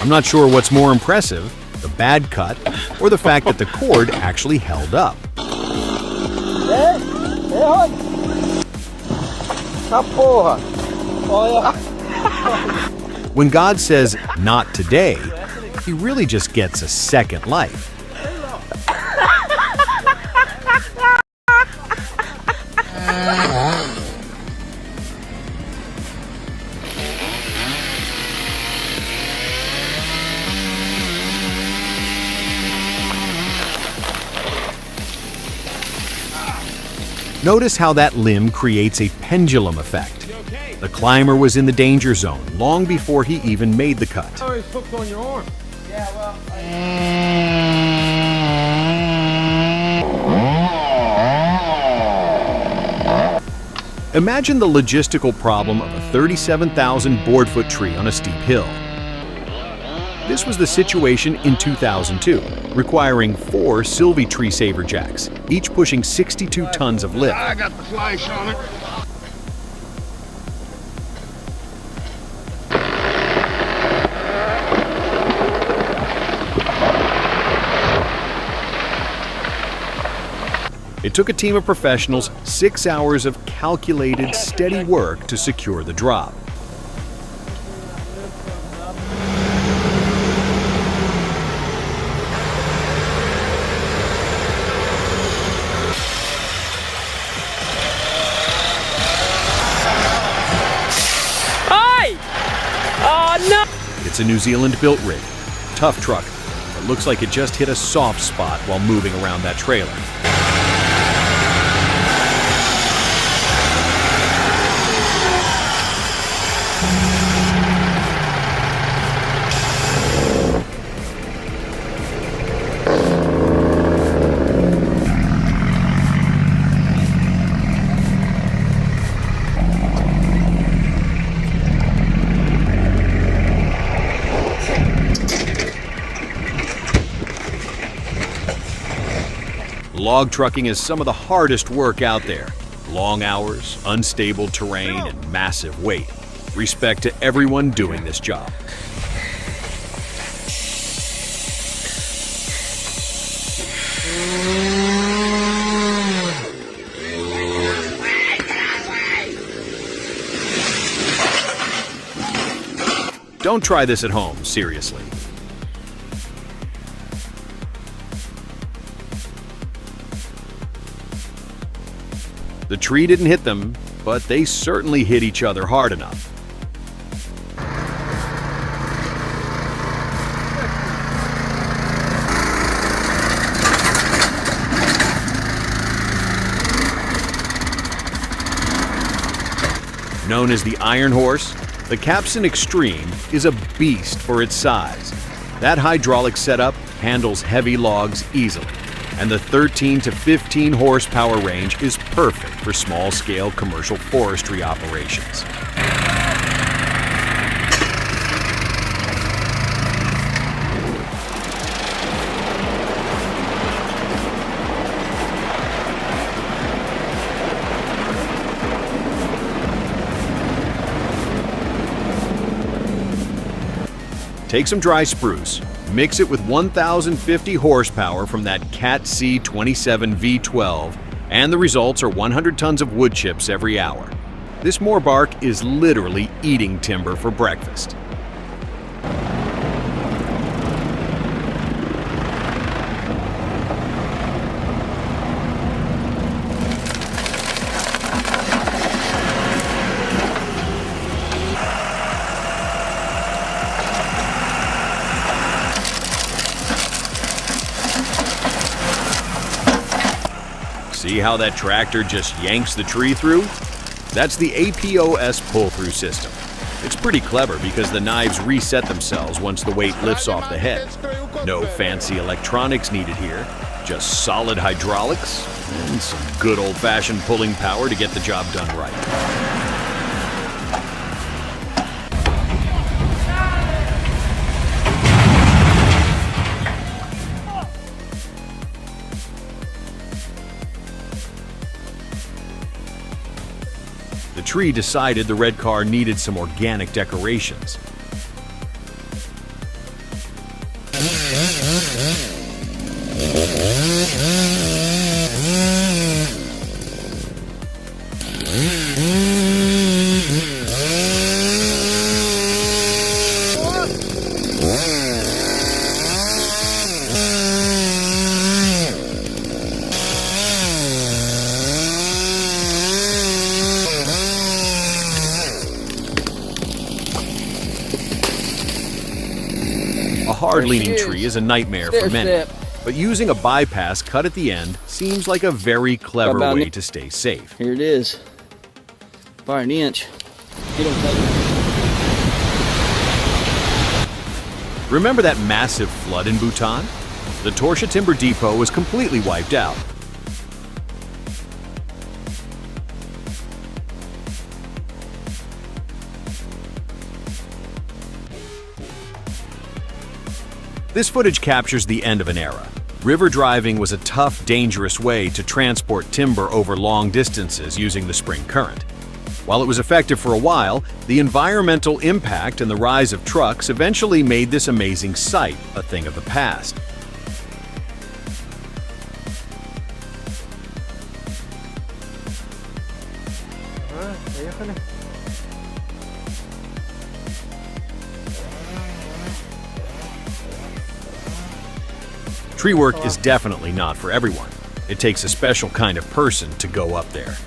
I'm not sure what's more impressive, the bad cut or the fact that the cord actually held up. When God says, "Not today," he really just gets a second life. Notice how that limb creates a pendulum effect. The climber was in the danger zone long before he even made the cut. Oh, he's hooked on your arm. Yeah, well. Imagine the logistical problem of a 37,000 board-foot tree on a steep hill. This was the situation in 2002, requiring 4 Sylvie tree saver jacks, each pushing 62 tons of lift. I got the flash on it. It took a team of professionals 6 hours of calculated, steady work to secure the drop. It's a New Zealand-built rig, tough truck, but looks like it just hit a soft spot while moving around that trailer. Log trucking is some of the hardest work out there. Long hours, unstable terrain, and massive weight. Respect to everyone doing this job. Don't try this at home, seriously. The tree didn't hit them, but they certainly hit each other hard enough. Known as the Iron Horse, the Capson Extreme is a beast for its size. That hydraulic setup handles heavy logs easily, and the 13 to 15 horsepower range is perfect for small-scale commercial forestry operations. Take some dry spruce, mix it with 1,050 horsepower from that Cat C27 V12, and the results are 100 tons of wood chips every hour. This moor bark is literally eating timber for breakfast. See how that tractor just yanks the tree through? That's the APOS pull-through system. It's pretty clever because the knives reset themselves once the weight lifts off the head. No fancy electronics needed here, just solid hydraulics and some good old-fashioned pulling power to get the job done right. The tree decided the red car needed some organic decorations. A hard-leaning tree is a nightmare for many, but using a bypass cut at the end seems like a very clever way to stay safe. Here it is. About an inch. Remember that massive flood in Bhutan? The Torsha Timber Depot was completely wiped out. This footage captures the end of an era. River driving was a tough, dangerous way to transport timber over long distances using the spring current. While it was effective for a while, the environmental impact and the rise of trucks eventually made this amazing sight a thing of the past. Tree work is definitely not for everyone. It takes a special kind of person to go up there.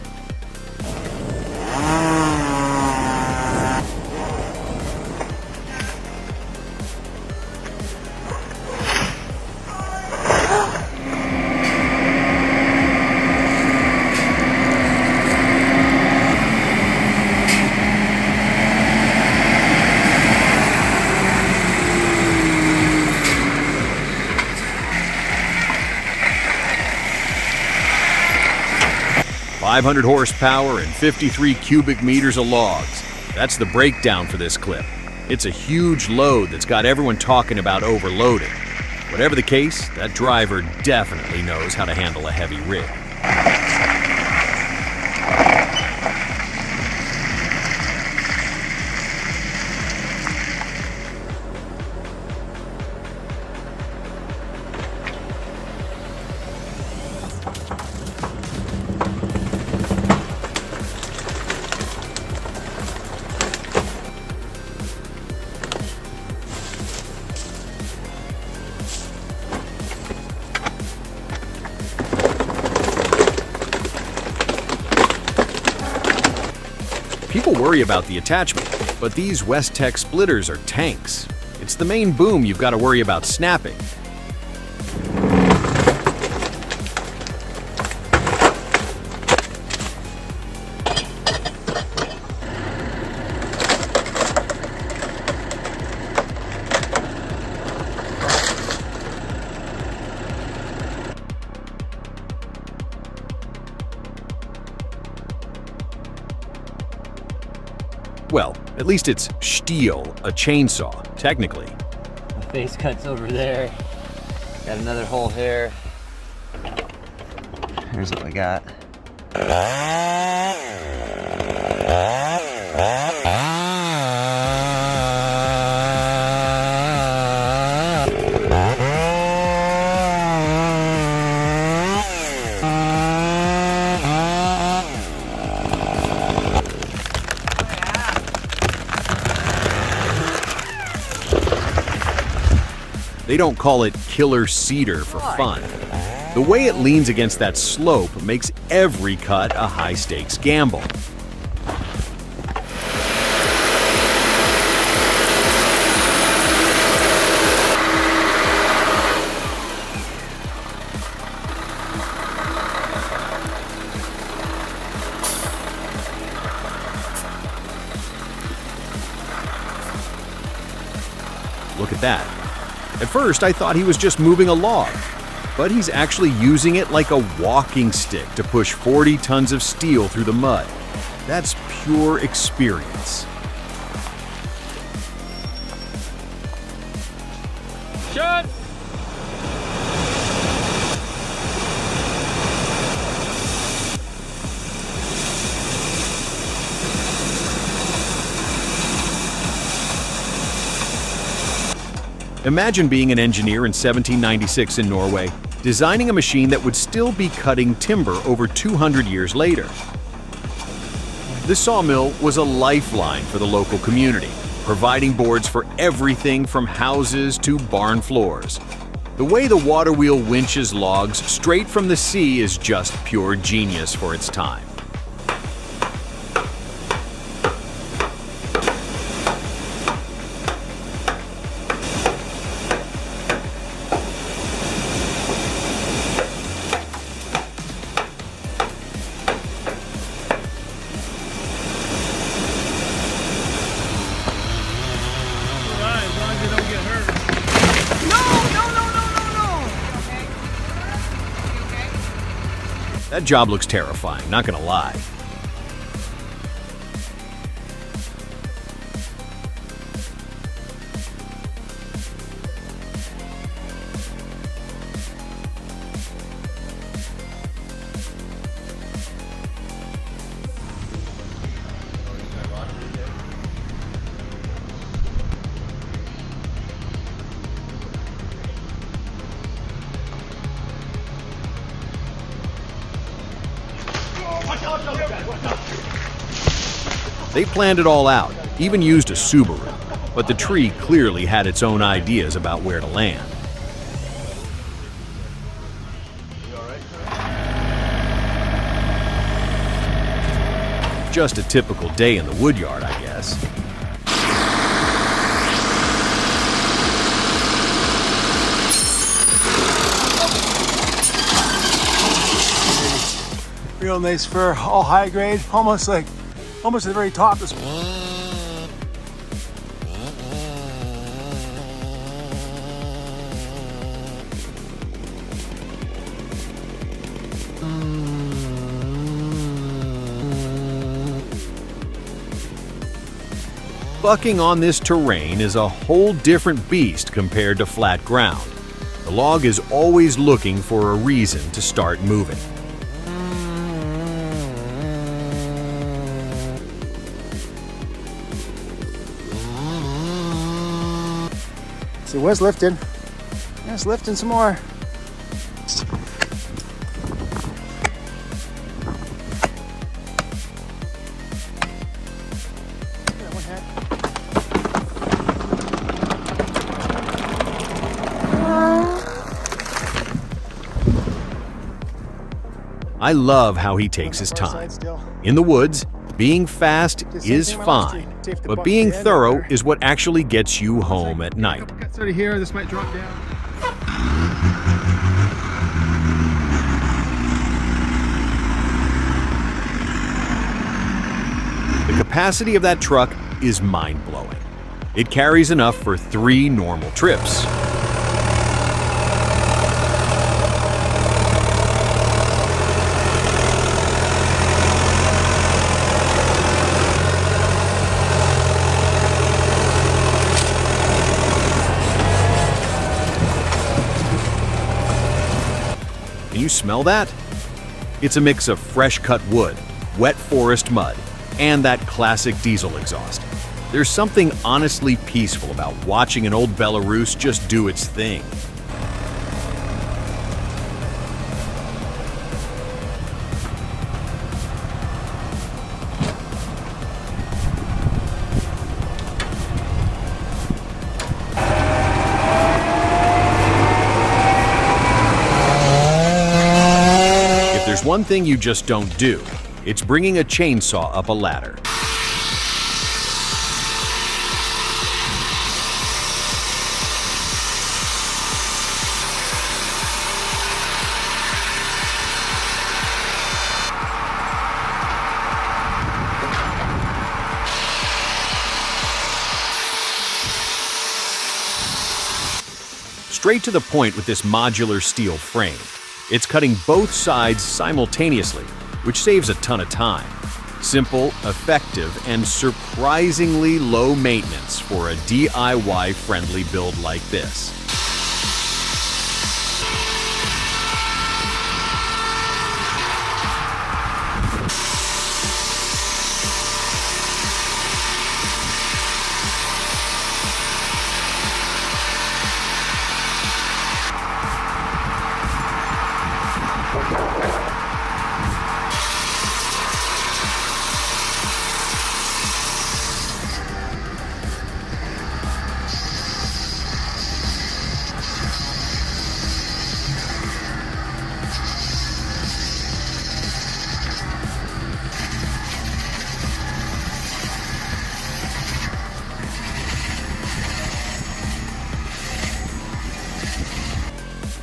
.500 horsepower and 53 cubic meters of logs. That's the breakdown for this clip. It's a huge load that's got everyone talking about overloading. Whatever the case, that driver definitely knows how to handle a heavy rig. People worry about the attachment, but these West-Tech splitters are tanks. It's the main boom you've got to worry about snapping. Well, at least it's steel, a chainsaw, technically. The face cut's over there. Got another hole here. Here's what we got. They don't call it killer cedar for fun. The way it leans against that slope makes every cut a high-stakes gamble. Look at that. At first, I thought he was just moving a log, but he's actually using it like a walking stick to push 40 tons of steel through the mud. That's pure experience. Shut! Imagine being an engineer in 1796 in Norway, designing a machine that would still be cutting timber over 200 years later. The sawmill was a lifeline for the local community, providing boards for everything from houses to barn floors. The way the water wheel winches logs straight from the sea is just pure genius for its time. That job looks terrifying, not gonna lie. They planned it all out, even used a Subaru, but the tree clearly had its own ideas about where to land. Just a typical day in the woodyard, I guess. Real nice fur, all high grade, almost at the very top. Bucking on this terrain is a whole different beast compared to flat ground. The log is always looking for a reason to start moving. So it was lifting. Yeah, it's lifting some more. I love how he takes his time. In the woods, being fast is fine, but being thorough is what actually gets you home at night. Sort of here, this might drop down. The capacity of that truck is mind-blowing. It carries enough for 3 normal trips. Can you smell that? It's a mix of fresh-cut wood, wet forest mud, and that classic diesel exhaust. There's something honestly peaceful about watching an old Belarus just do its thing. If there's one thing you just don't do, it's bringing a chainsaw up a ladder. Straight to the point with this modular steel frame. It's cutting both sides simultaneously, which saves a ton of time. Simple, effective, and surprisingly low maintenance for a DIY-friendly build like this.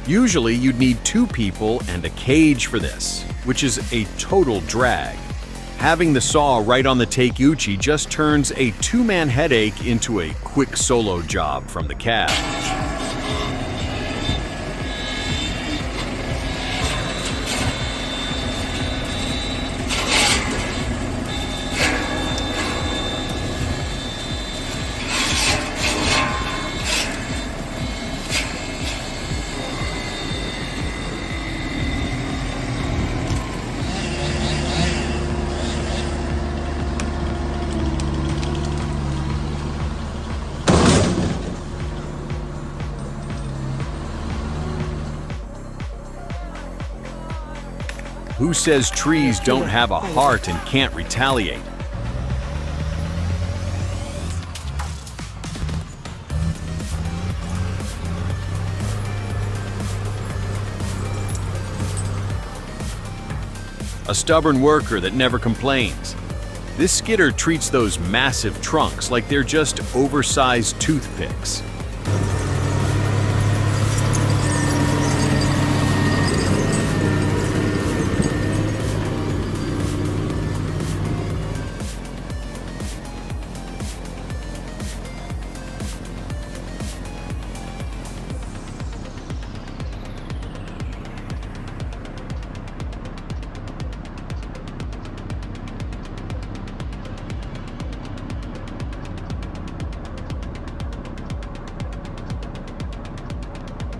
Usually you'd need 2 people and a cage for this, which is a total drag. Having the saw right on the Takeuchi just turns a 2-man headache into a quick solo job from the cab. Who says trees don't have a heart and can't retaliate? A stubborn worker that never complains. This skidder treats those massive trunks like they're just oversized toothpicks.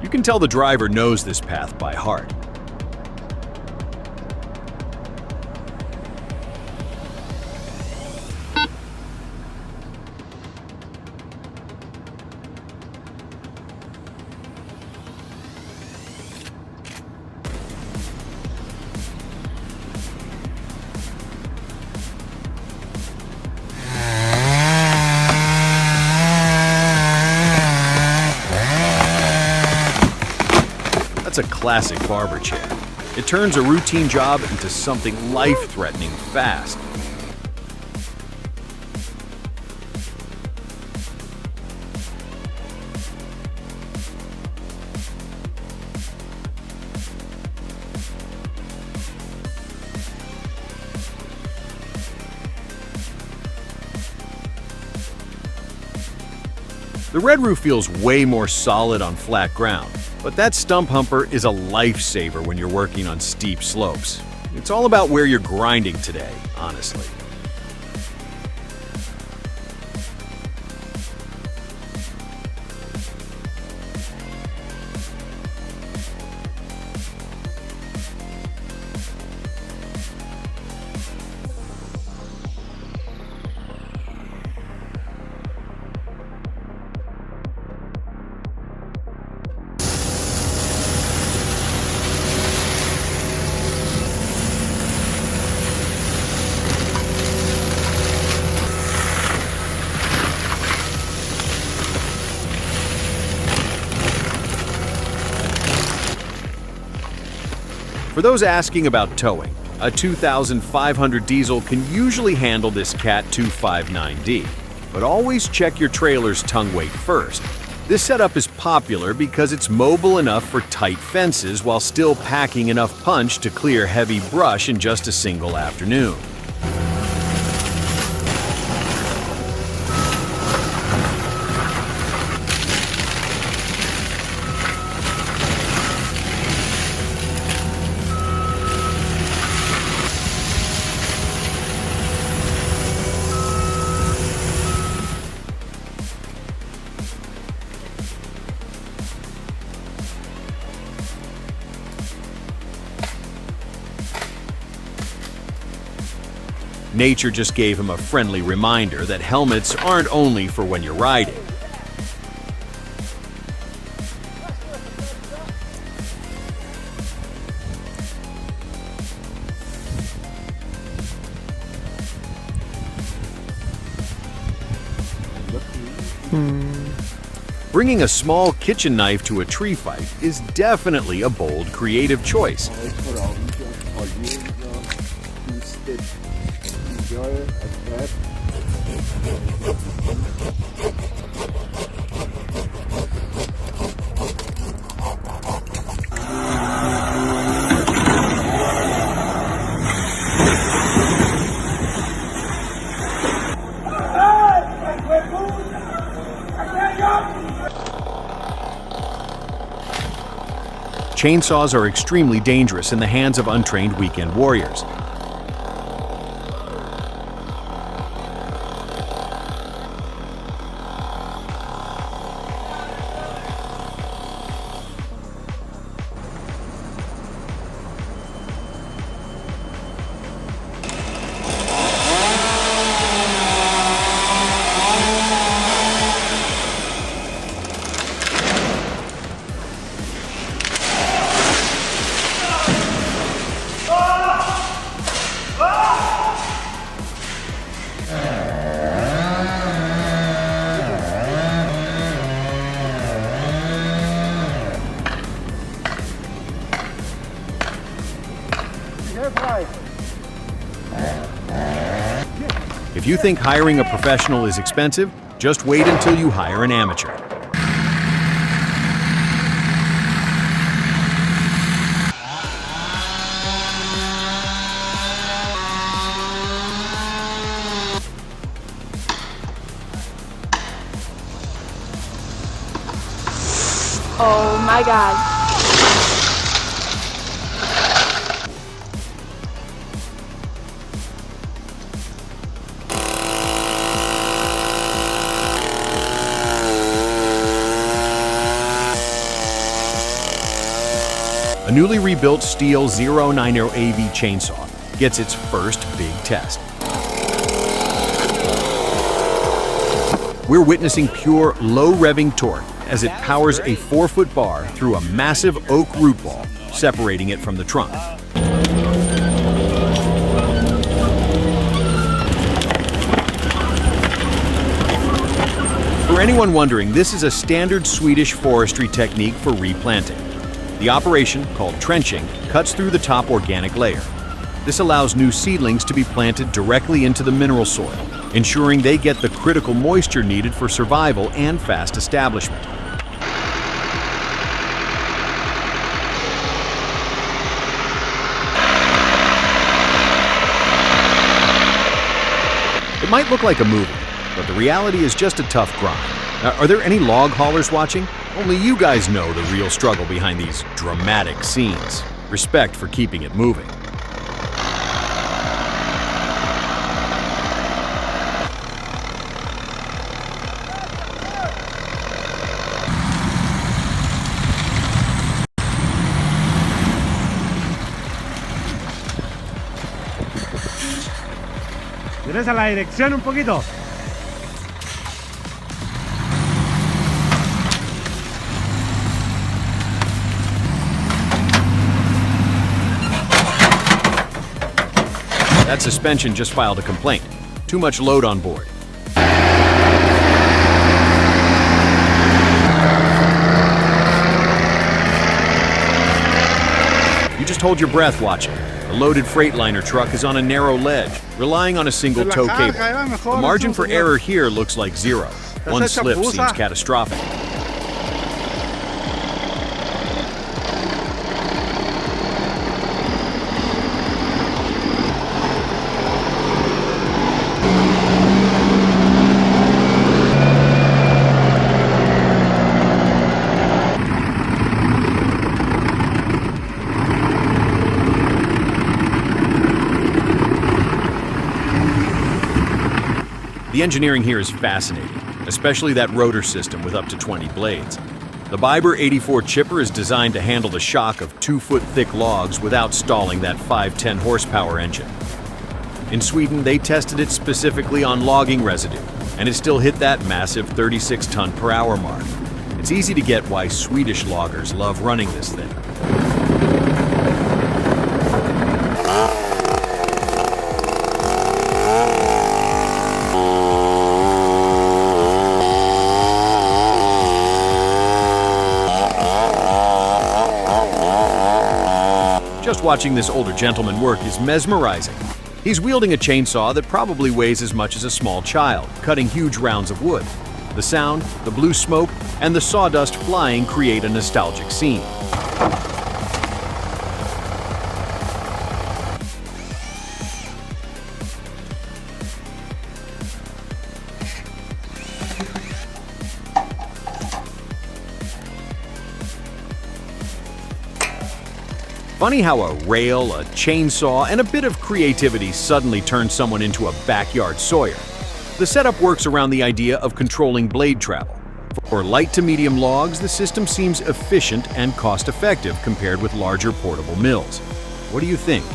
You can tell the driver knows this path by heart. That's a classic barber chair. It turns a routine job into something life-threatening fast. The red roof feels way more solid on flat ground, but that stump humper is a lifesaver when you're working on steep slopes. It's all about where you're grinding today, honestly. For those asking about towing, a 2500 diesel can usually handle this Cat 259D, but always check your trailer's tongue weight first. This setup is popular because it's mobile enough for tight fences while still packing enough punch to clear heavy brush in just a single afternoon. Nature just gave him a friendly reminder that helmets aren't only for when you're riding. Bringing a small kitchen knife to a tree fight is definitely a bold, creative choice. Chainsaws are extremely dangerous in the hands of untrained weekend warriors. If you think hiring a professional is expensive, just wait until you hire an amateur. Oh my God. A newly rebuilt steel 090 AV chainsaw gets its first big test. We're witnessing pure, low-revving torque as it powers a 4-foot bar through a massive oak root ball, separating it from the trunk. For anyone wondering, this is a standard Swedish forestry technique for replanting. The operation, called trenching, cuts through the top organic layer. This allows new seedlings to be planted directly into the mineral soil, ensuring they get the critical moisture needed for survival and fast establishment. It might look like a movie, but the reality is just a tough grind. Are there any log haulers watching? Only you guys know the real struggle behind these dramatic scenes. Respect for keeping it moving. ¿Tienes a la dirección un poquito? That suspension just filed a complaint. Too much load on board. You just hold your breath watching. A loaded Freightliner truck is on a narrow ledge, relying on a single tow cable. The margin for error here looks like zero. One slip seems catastrophic. The engineering here is fascinating, especially that rotor system with up to 20 blades. The Biber 84 chipper is designed to handle the shock of 2-foot thick logs without stalling that 510 horsepower engine. In Sweden, they tested it specifically on logging residue, and it still hit that massive 36 ton per hour mark. It's easy to get why Swedish loggers love running this thing. Just watching this older gentleman work is mesmerizing. He's wielding a chainsaw that probably weighs as much as a small child, cutting huge rounds of wood. The sound, the blue smoke, and the sawdust flying create a nostalgic scene. Funny how a rail, a chainsaw, and a bit of creativity suddenly turn someone into a backyard Sawyer. The setup works around the idea of controlling blade travel. For light to medium logs, the system seems efficient and cost-effective compared with larger portable mills. What do you think?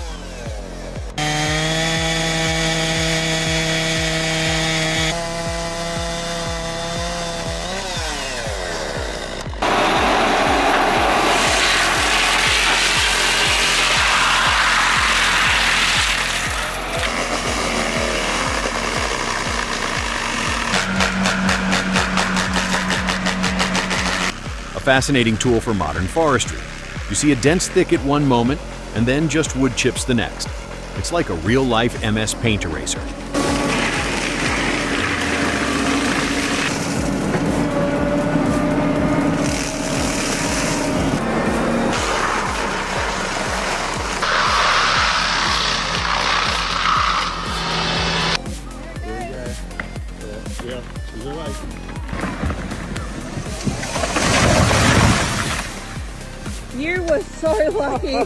A fascinating tool for modern forestry. You see a dense thicket one moment, and then just wood chips the next. It's like a real-life MS Paint eraser. You were so lucky.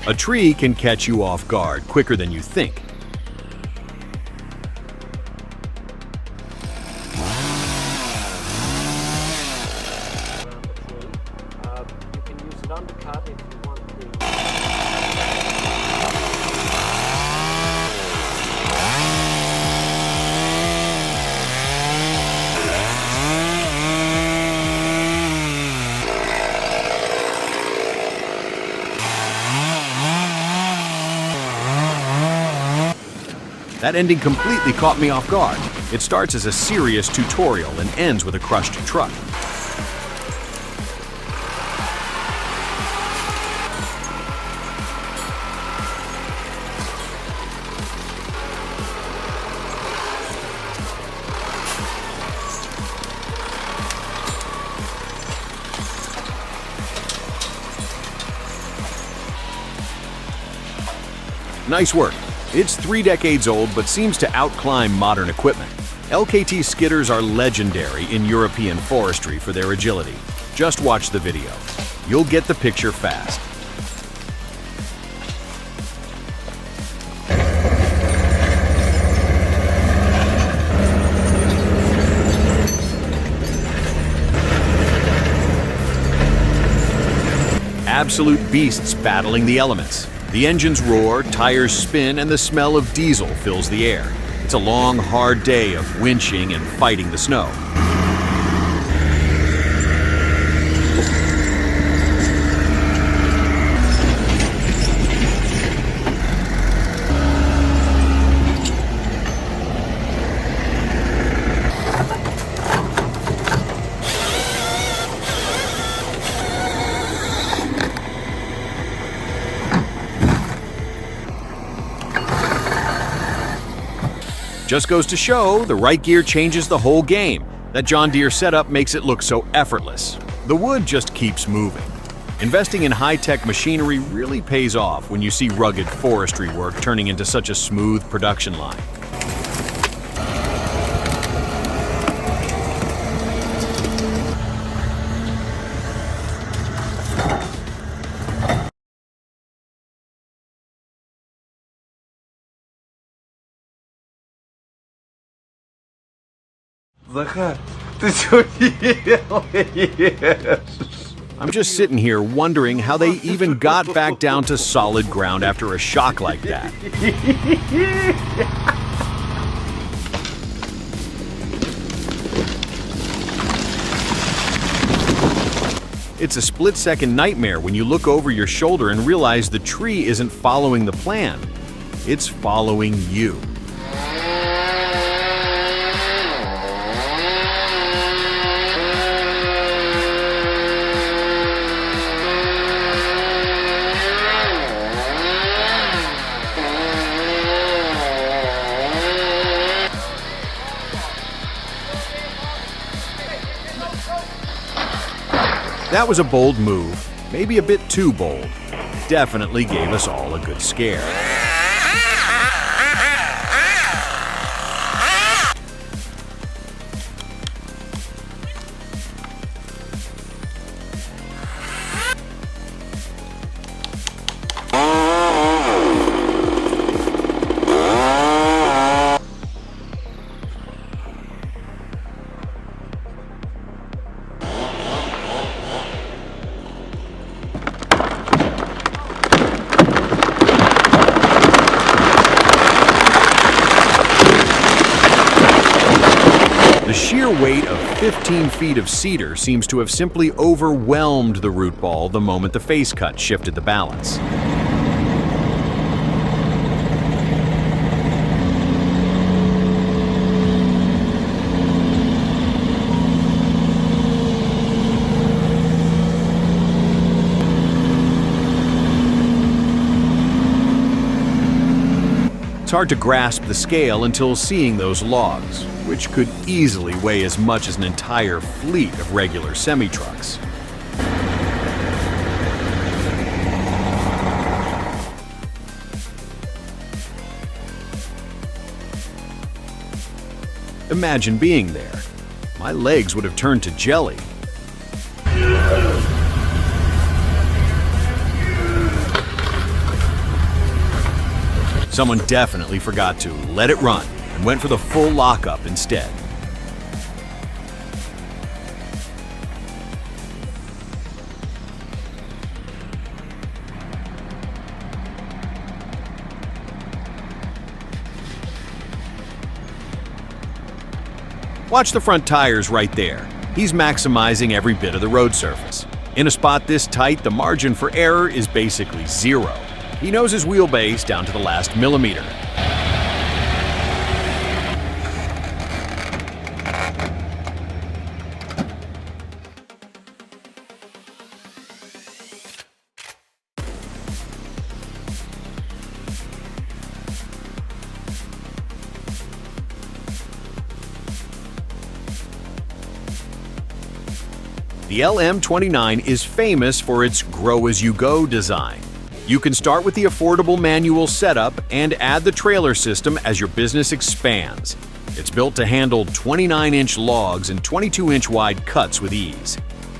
A tree can catch you off guard quicker than you think. You can use it undercut if you want to. That ending completely caught me off guard. It starts as a serious tutorial and ends with a crushed truck. Nice work. It's 3 decades old, but seems to outclimb modern equipment. LKT skidders are legendary in European forestry for their agility. Just watch the video. You'll get the picture fast. Absolute beasts battling the elements. The engines roar, tires spin, and the smell of diesel fills the air. It's a long, hard day of winching and fighting the snow. Just goes to show, the right gear changes the whole game. That John Deere setup makes it look so effortless. The wood just keeps moving. Investing in high-tech machinery really pays off when you see rugged forestry work turning into such a smooth production line. Захар, ты что делаешь? I'm just sitting here wondering how they even got back down to solid ground after a shock like that. It's a split-second nightmare when you look over your shoulder and realize the tree isn't following the plan. It's following you. That was a bold move, maybe a bit too bold. Definitely gave us all a good scare. The sheer weight of 15 feet of cedar seems to have simply overwhelmed the root ball the moment the face cut shifted the balance. It's hard to grasp the scale until seeing those logs, which could easily weigh as much as an entire fleet of regular semi-trucks. Imagine being there. My legs would have turned to jelly. Someone definitely forgot to let it run and went for the full lockup instead. Watch the front tires right there. He's maximizing every bit of the road surface. In a spot this tight, the margin for error is basically zero. He knows his wheelbase down to the last millimeter. The LM29 is famous for its grow-as-you-go design. You can start with the affordable manual setup and add the trailer system as your business expands. It's built to handle 29-inch logs and 22-inch wide cuts with ease.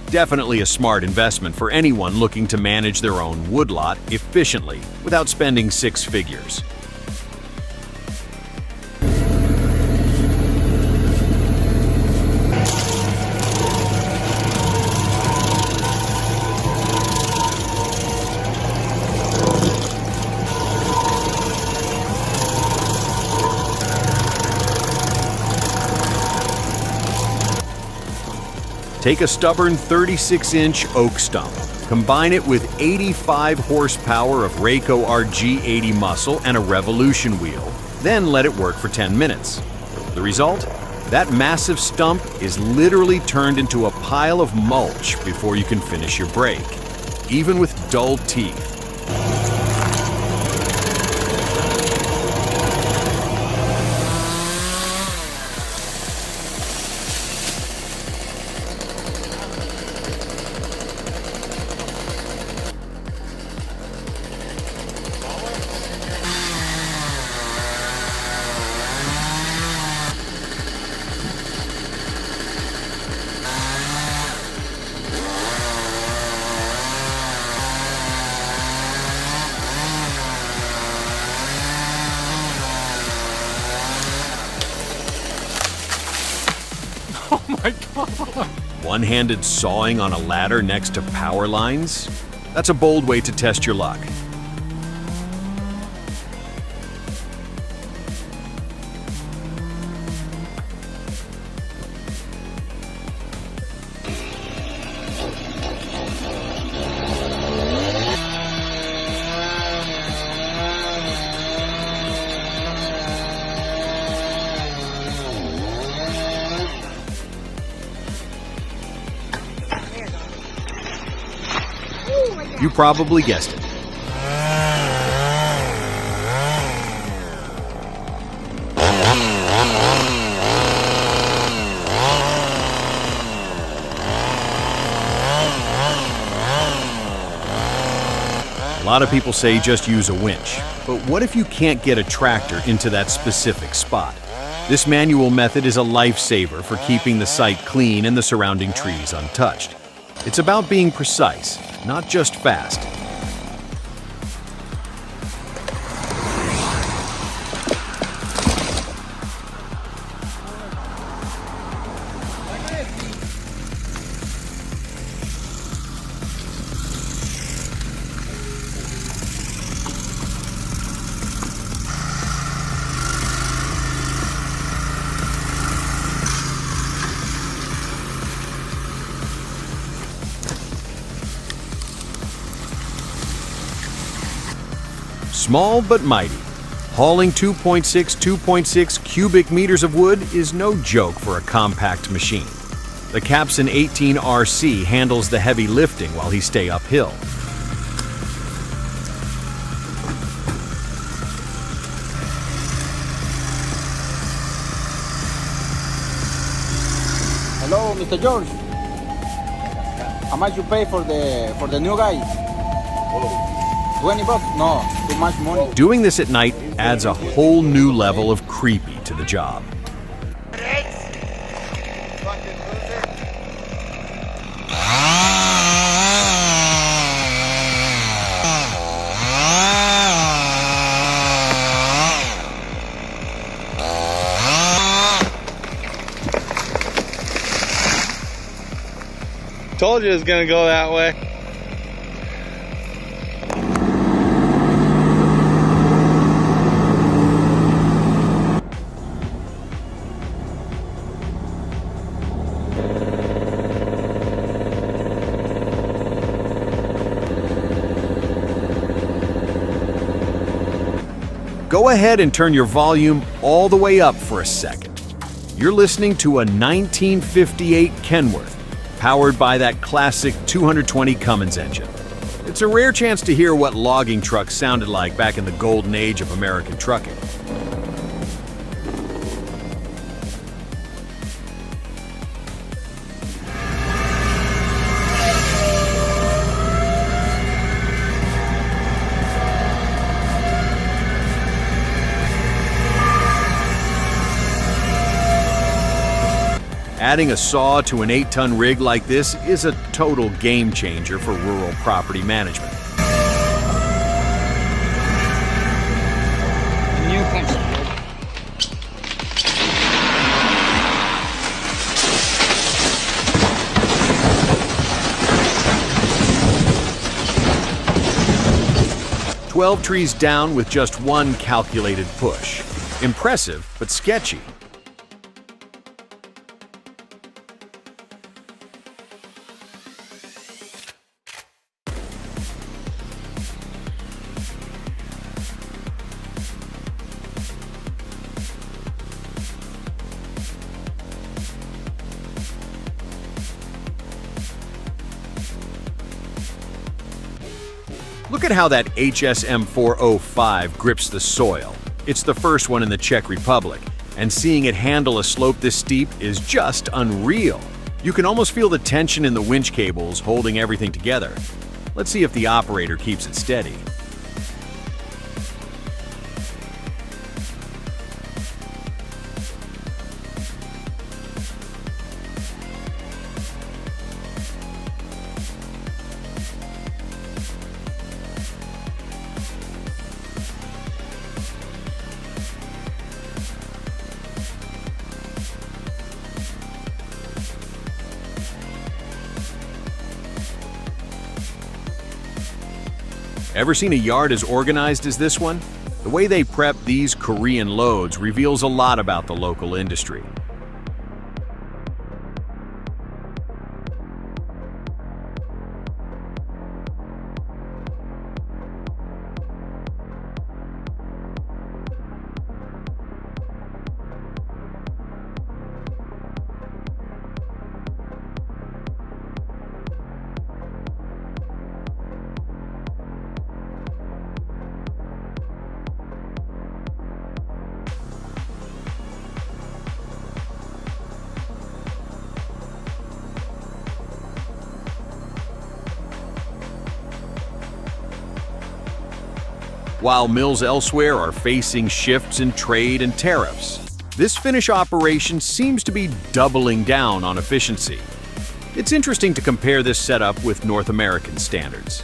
Definitely a smart investment for anyone looking to manage their own woodlot efficiently without spending six figures. Take a stubborn 36-inch oak stump, combine it with 85 horsepower of Rayco RG80 muscle and a revolution wheel, then let it work for 10 minutes. The result? That massive stump is literally turned into a pile of mulch before you can finish your break, even with dull teeth. One-handed sawing on a ladder next to power lines? That's a bold way to test your luck. You probably guessed it. A lot of people say just use a winch, but what if you can't get a tractor into that specific spot? This manual method is a lifesaver for keeping the site clean and the surrounding trees untouched. It's about being precise, not just fast. Small but mighty. Hauling 2.6 cubic meters of wood is no joke for a compact machine. The Capson 18RC handles the heavy lifting while he stays uphill. Hello, Mr. George. How much you pay for the new guy? 20 bucks? No, too much money. Doing this at night adds a whole new level of creepy to the job. Told you it was gonna go that way. Go ahead and turn your volume all the way up for a second. You're listening to a 1958 Kenworth, powered by that classic 220 Cummins engine. It's a rare chance to hear what logging trucks sounded like back in the golden age of American trucking. Adding a saw to an 8-ton rig like this is a total game changer for rural property management. New pencil. 12 trees down with just one calculated push. Impressive, but sketchy. Look at how that HSM 405 grips the soil. It's the first one in the Czech Republic, and seeing it handle a slope this steep is just unreal. You can almost feel the tension in the winch cables holding everything together. Let's see if the operator keeps it steady. Ever seen a yard as organized as this one? The way they prep these Korean loads reveals a lot about the local industry. While mills elsewhere are facing shifts in trade and tariffs, this Finnish operation seems to be doubling down on efficiency. It's interesting to compare this setup with North American standards.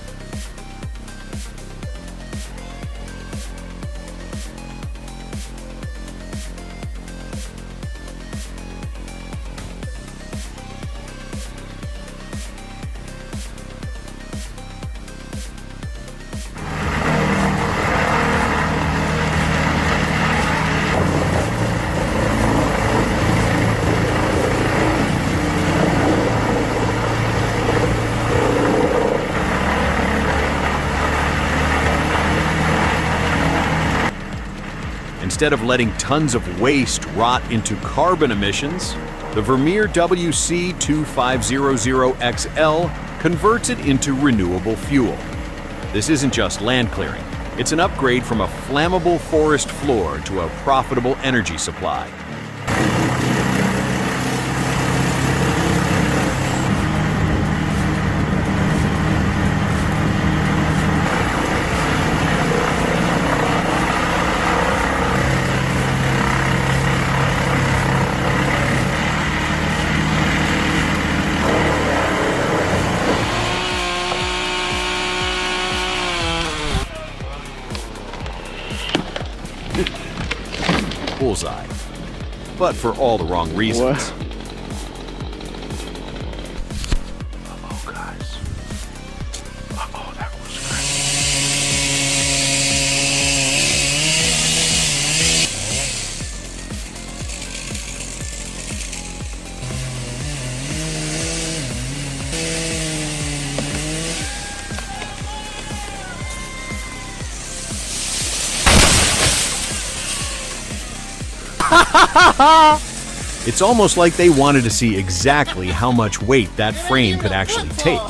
instead of letting tons of waste rot into carbon emissions, the Vermeer WC2500XL converts it into renewable fuel. This isn't just land clearing. It's an upgrade from a flammable forest floor to a profitable energy supply. Bullseye. But for all the wrong reasons. Uh-oh, guys. Uh-oh, that was It's almost like they wanted to see exactly how much weight that frame could actually take.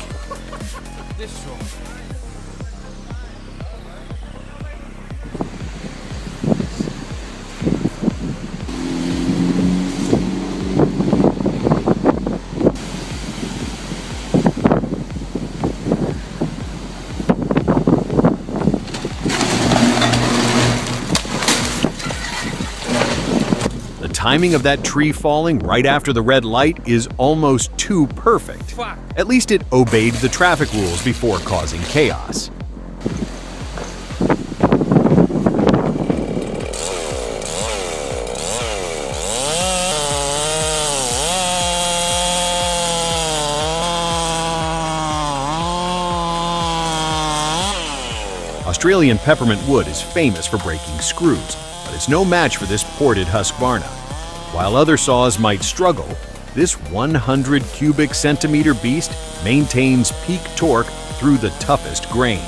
The timing of that tree falling right after the red light is almost too perfect. At least it obeyed the traffic rules before causing chaos. Australian peppermint wood is famous for breaking screws, but it's no match for this ported Husqvarna. While other saws might struggle, this 100 cubic centimeter beast maintains peak torque through the toughest grain.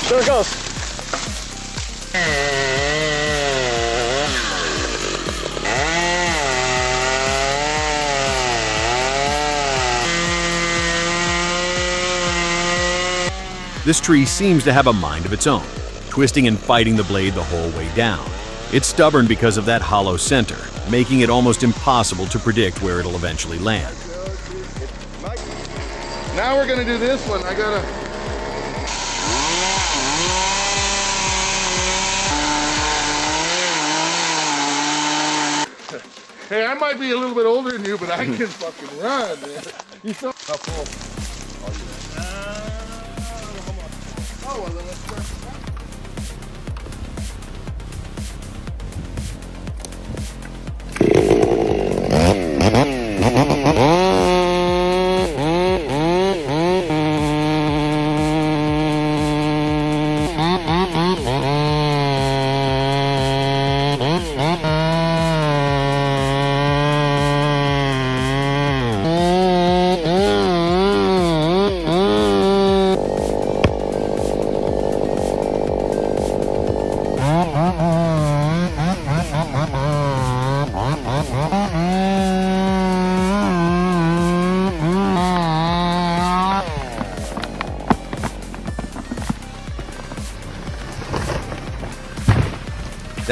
There it goes. This tree seems to have a mind of its own, twisting and fighting the blade the whole way down. It's stubborn because of that hollow center, making it almost impossible to predict where it'll eventually land. Now we're gonna do this one. I gotta. Hey, I might be a little bit older than you, but I can fucking run, man. You saw how cool. Oh, well, then let's start.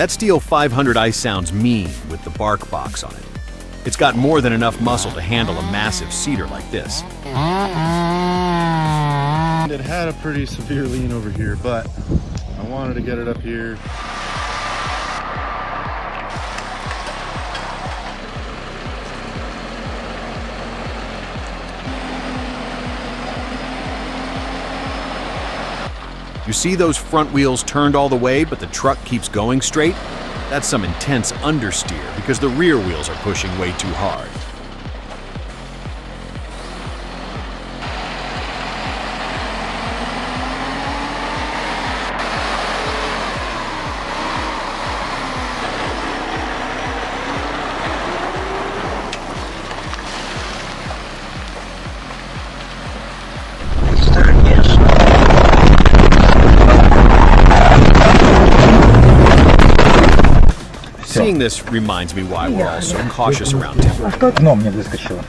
That Steel 500i sounds mean with the bark box on it. It's got more than enough muscle to handle a massive cedar like this. It had a pretty severe lean over here, but I wanted to get it up here. You see those front wheels turned all the way, but the truck keeps going straight? That's some intense understeer because the rear wheels are pushing way too hard. Seeing this reminds me why we're all so cautious around timber. No, мне выскочило.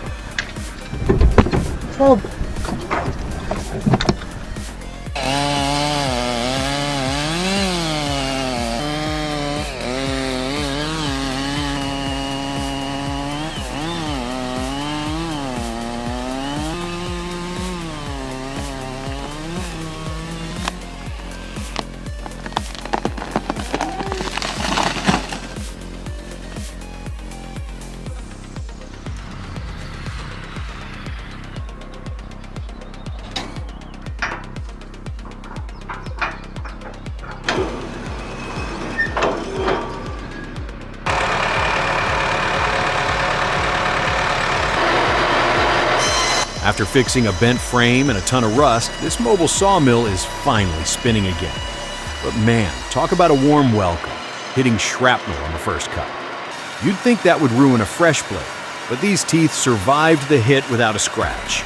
After fixing a bent frame and a ton of rust, this mobile sawmill is finally spinning again. But man, talk about a warm welcome, hitting shrapnel on the first cut. You'd think that would ruin a fresh blade, but these teeth survived the hit without a scratch.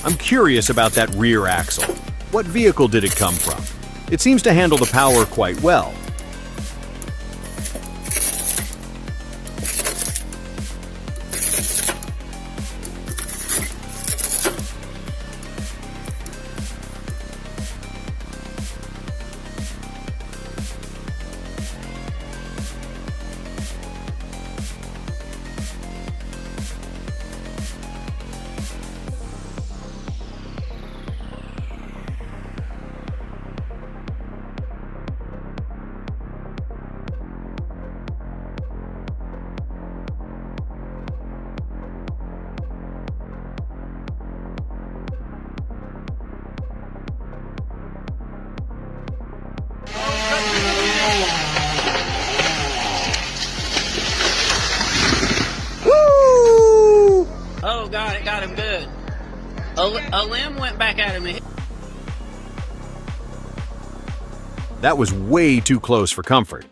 I'm curious about that rear axle. What vehicle did it come from? It seems to handle the power quite well. Oh God, it got him good. A limb went back at him. That was way too close for comfort.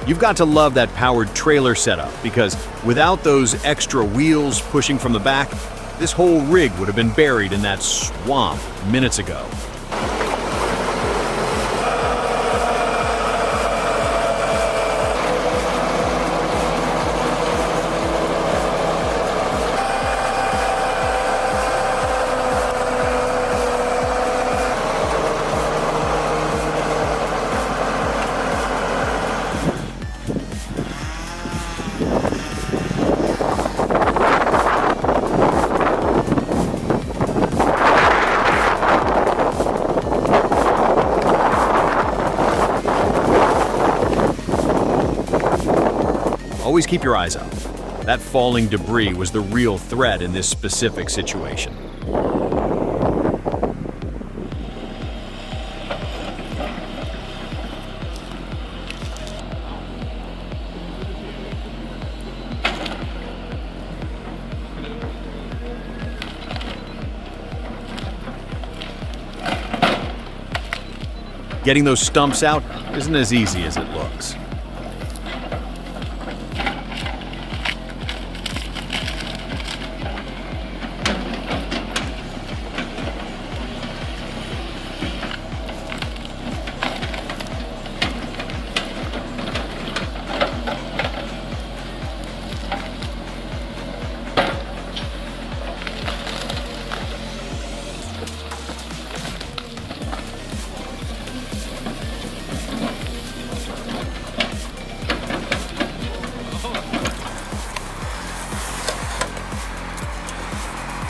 You've got to love that powered trailer setup because without those extra wheels pushing from the back, this whole rig would have been buried in that swamp minutes ago. Always keep your eyes up. That falling debris was the real threat in this specific situation. Getting those stumps out isn't as easy as it looks.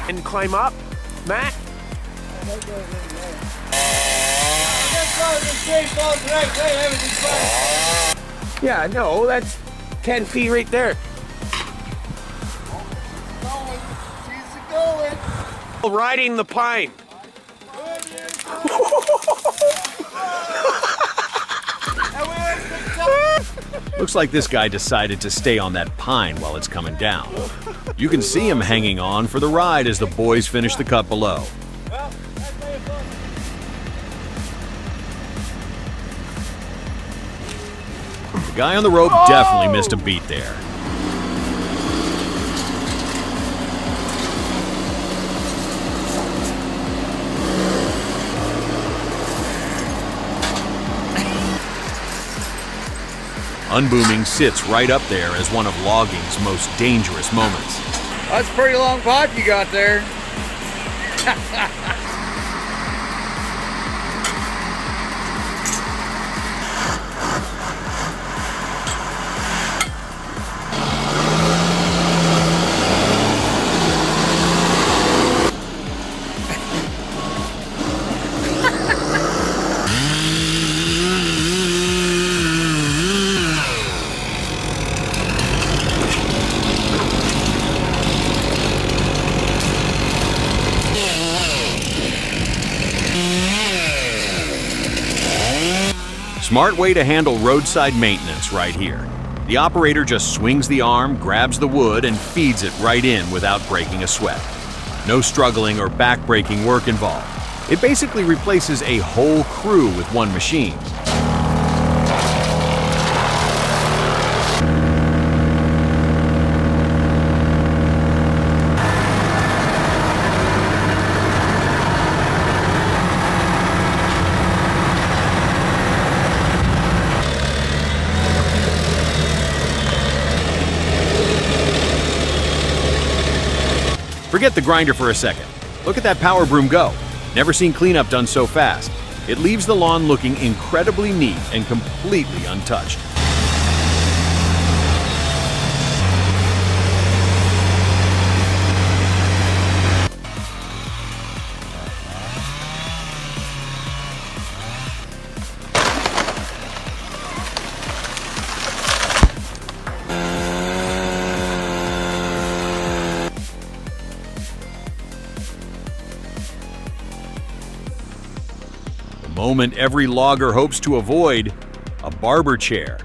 And climb up. Matt? Yeah, no, that's 10 feet right there. Riding the pine. Looks like this guy decided to stay on that pine while it's coming down. You can see him hanging on for the ride as the boys finish the cut below. The guy on the rope definitely missed a beat there. Unbooming sits right up there as one of logging's most dangerous moments. That's a pretty long pipe you got there. Smart way to handle roadside maintenance right here. The operator just swings the arm, grabs the wood, and feeds it right in without breaking a sweat. No struggling or back-breaking work involved. It basically replaces a whole crew with one machine. Forget the grinder for a second. Look at that power broom go. Never seen cleanup done so fast. It leaves the lawn looking incredibly neat and completely untouched. Moment every logger hopes to avoid, a barber chair.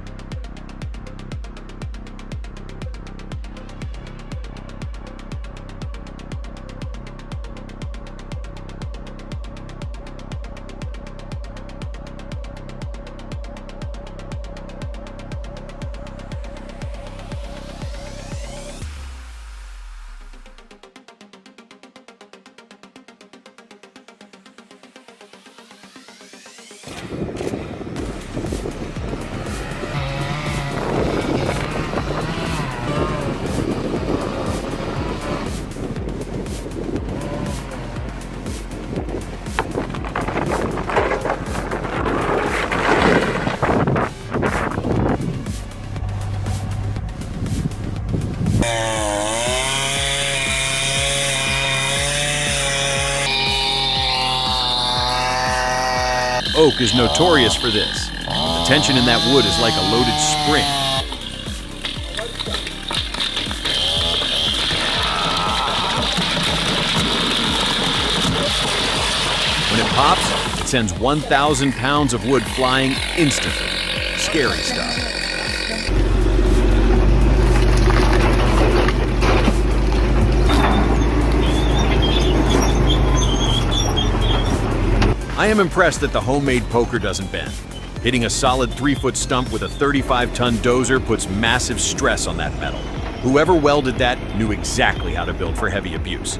Oak is notorious for this. The tension in that wood is like a loaded spring. When it pops, it sends 1,000 pounds of wood flying instantly. Scary stuff. I am impressed that the homemade poker doesn't bend. Hitting a solid 3-foot stump with a 35-ton dozer puts massive stress on that metal. Whoever welded that knew exactly how to build for heavy abuse.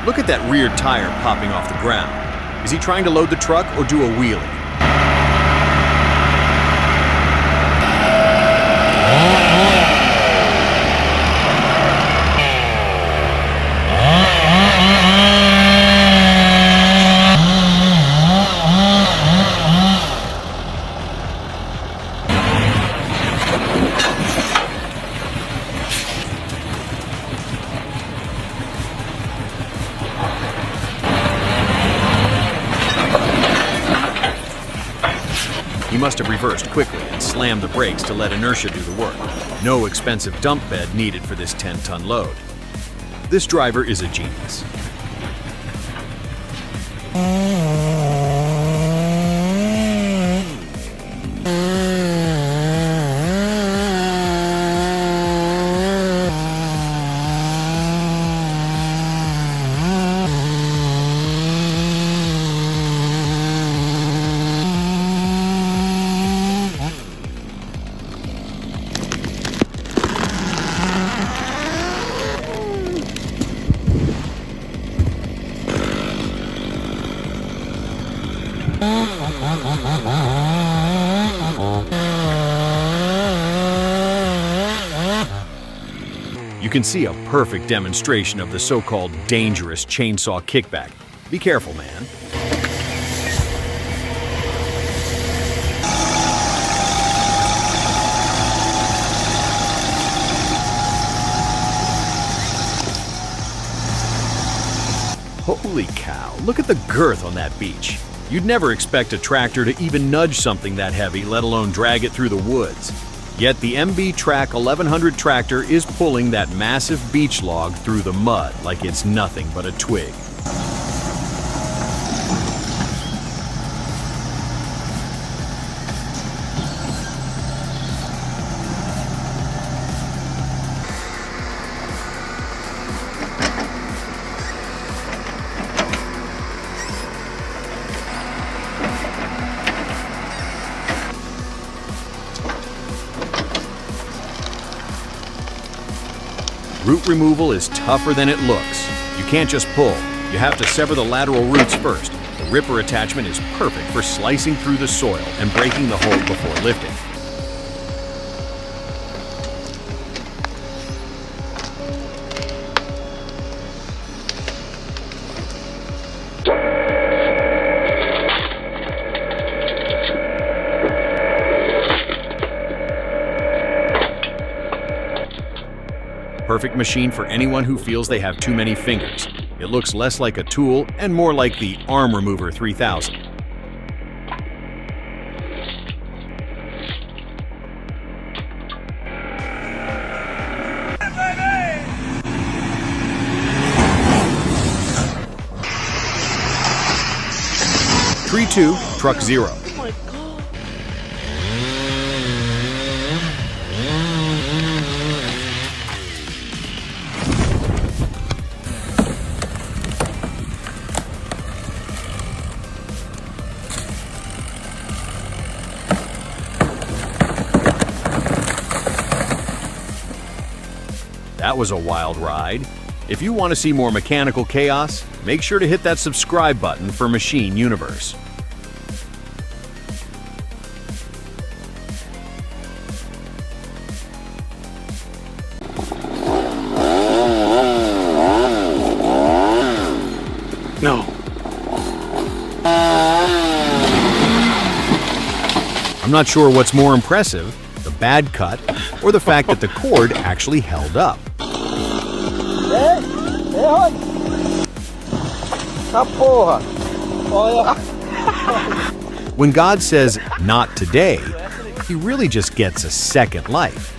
Look at that rear tire popping off the ground. Is he trying to load the truck or do a wheelie? He must have reversed quickly and slammed the brakes to let inertia do the work. No expensive dump bed needed for this 10-ton load. This driver is a genius. You can see a perfect demonstration of the so-called dangerous chainsaw kickback. Be careful, man. Holy cow, look at the girth on that beach. You'd never expect a tractor to even nudge something that heavy, let alone drag it through the woods. Yet the MB Track 1100 tractor is pulling that massive beach log through the mud like it's nothing but a twig. Root removal is tougher than it looks. You can't just pull. You have to sever the lateral roots first. The ripper attachment is perfect for slicing through the soil and breaking the hole before lifting. Perfect machine for anyone who feels they have too many fingers. It looks less like a tool and more like the Arm Remover 3000. Tree 2, Truck 0. That was a wild ride. If you want to see more mechanical chaos, make sure to hit that subscribe button for Machine Universe. No. I'm not sure what's more impressive, the bad cut or the fact that the cord actually held up. When God says, "Not today," he really just gets a second life.